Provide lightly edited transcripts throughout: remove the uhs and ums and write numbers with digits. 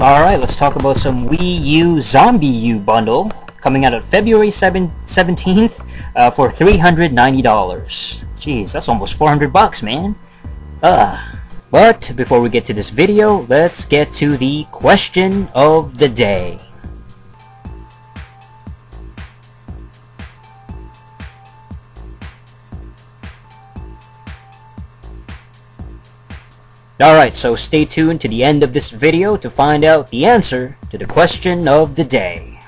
Alright, let's talk about some Wii U Zombie U bundle coming out on February 17th for $390. Jeez, that's almost 400 bucks, man. But before we get to this video, let's get to the question of the day. Alright, so stay tuned to the end of this video to find out the answer to the question of the day.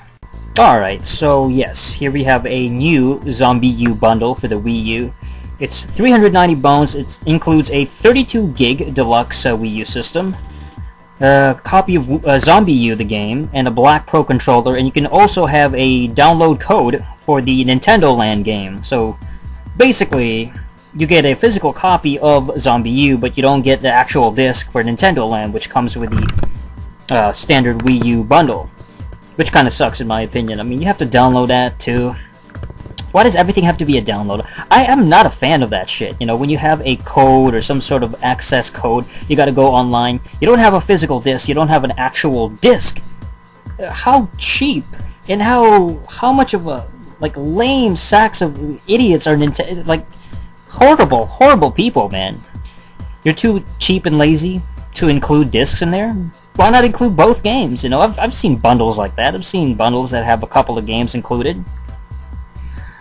Alright, so yes, here we have a new Zombie U bundle for the Wii U. It's 390 bones. It includes a 32 gig deluxe Wii U system, a copy of Zombie U the game, and a Black Pro controller, and you can also have a download code for the Nintendo Land game. So basically, you get a physical copy of Zombie U, but you don't get the actual disc for Nintendo Land, which comes with the standard Wii U bundle, which kind of sucks in my opinion. I mean, you have to download that too. Why does everything have to be a download? I am not a fan of that shit. You know, when you have a code or some sort of access code, you gotta go online. You don't have a physical disc, you don't have an actual disc. How cheap and how much of a, like, lame sacks of idiots are Nintendo, like, horrible people, man. You're too cheap and lazy to include discs in there. Why not include both games? You know, I've seen bundles like that. I've seen bundles that have a couple of games included.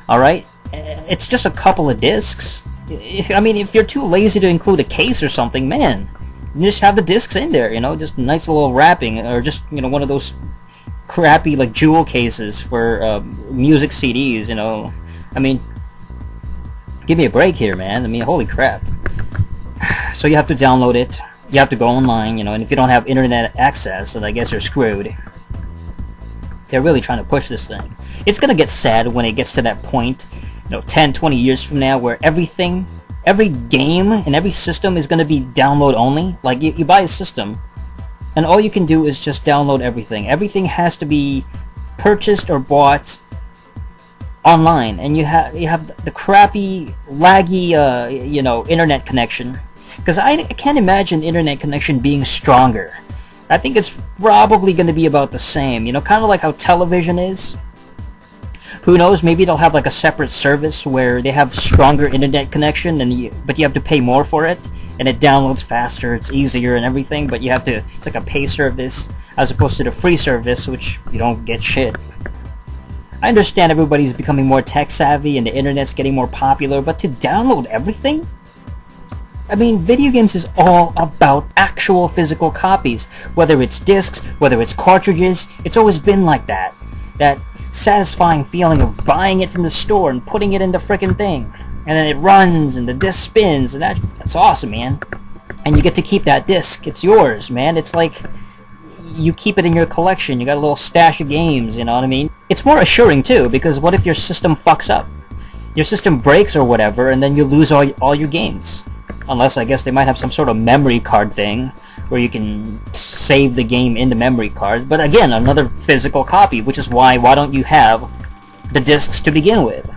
Alright? It's just a couple of discs. I mean, if you're too lazy to include a case or something, man, you just have the discs in there, you know, just a nice little wrapping, or just, you know, one of those crappy, like, jewel cases for music CDs, you know. I mean, give me a break here, man. I mean, holy crap. So you have to download it. You have to go online, you know, and if you don't have internet access, then I guess you're screwed. They're really trying to push this thing. It's gonna get sad when it gets to that point, you know, 10, 20 years from now, where everything, every game and every system is gonna be download only. Like, you buy a system, and all you can do is just download everything. Everything has to be purchased or bought online, and you have the crappy, laggy, you know, internet connection. Because I can't imagine internet connection being stronger. I think it's probably going to be about the same. You know, kind of like how television is. Who knows? Maybe they'll have like a separate service where they have stronger internet connection, and but you have to pay more for it, and it downloads faster, it's easier and everything. But you have to. It's like a pay service as opposed to the free service, which you don't get shit. I understand everybody's becoming more tech savvy and the internet's getting more popular, but to download everything? I mean, video games is all about actual physical copies. Whether it's discs, whether it's cartridges, it's always been like that. That satisfying feeling of buying it from the store and putting it in the frickin' thing. And then it runs and the disc spins, and that's awesome, man. And you get to keep that disc. It's yours, man. It's like you keep it in your collection. You got a little stash of games, you know what I mean? It's more assuring too, because what if your system fucks up? Your system breaks or whatever, and then you lose all your games. Unless, I guess, they might have some sort of memory card thing where you can save the game in the memory card. But again, another physical copy, which is why don't you have the discs to begin with?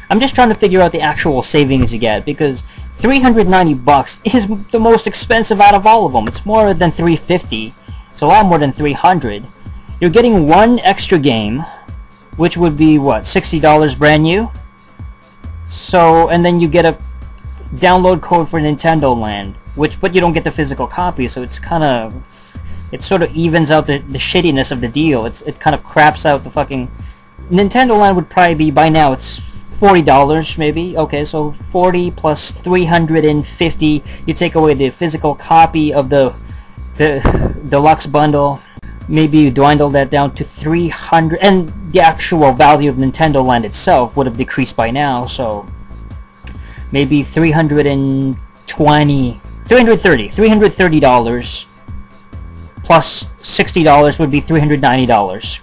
I'm just trying to figure out the actual savings you get, because 390 bucks is the most expensive out of all of them. It's more than 350. It's a lot more than 300. You're getting one extra game, which would be, what, $60 brand new? So, and then you get a download code for Nintendo Land, but you don't get the physical copy, so it's kind of, it sort of evens out the shittiness of the deal. It kind of craps out the fucking, Nintendo Land would probably be, by now, it's $40 maybe. Okay, so 40 plus 350, you take away the physical copy of the deluxe bundle, maybe you dwindle that down to 300, and the actual value of Nintendo Land itself would have decreased by now, so maybe $330 plus $60 would be $390.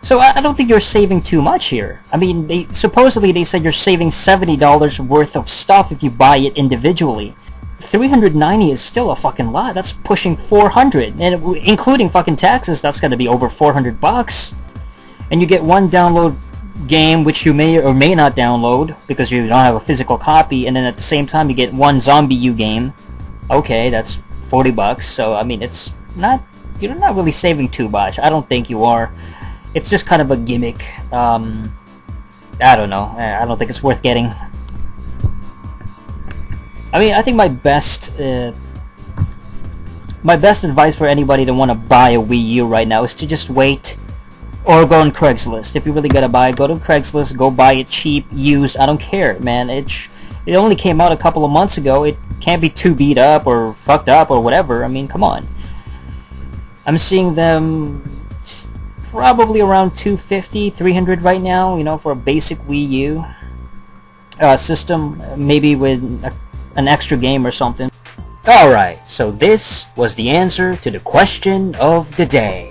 So I don't think you're saving too much here. I mean, supposedly they said you're saving $70 worth of stuff if you buy it individually. $390 is still a fucking lot. That's pushing $400, and including fucking taxes, that's gonna be over 400 bucks. And you get one download game which you may or may not download because you don't have a physical copy, and then at the same time you get one Zombie U game. Okay, that's 40 bucks. So I mean, it's not you're not really saving too much. I don't think you are. It's just kind of a gimmick. I don't know. I don't think it's worth getting. I mean, I think my best advice for anybody that want to buy a Wii U right now is to just wait, or go on Craigslist. If you really gotta buy it, go to Craigslist, go buy it cheap, used. I don't care, man. It only came out a couple of months ago. It can't be too beat up or fucked up or whatever. I mean, come on. I'm seeing them probably around $250, $300 right now, you know, for a basic Wii U system, maybe with an extra game or something. Alright, so this was the answer to the question of the day.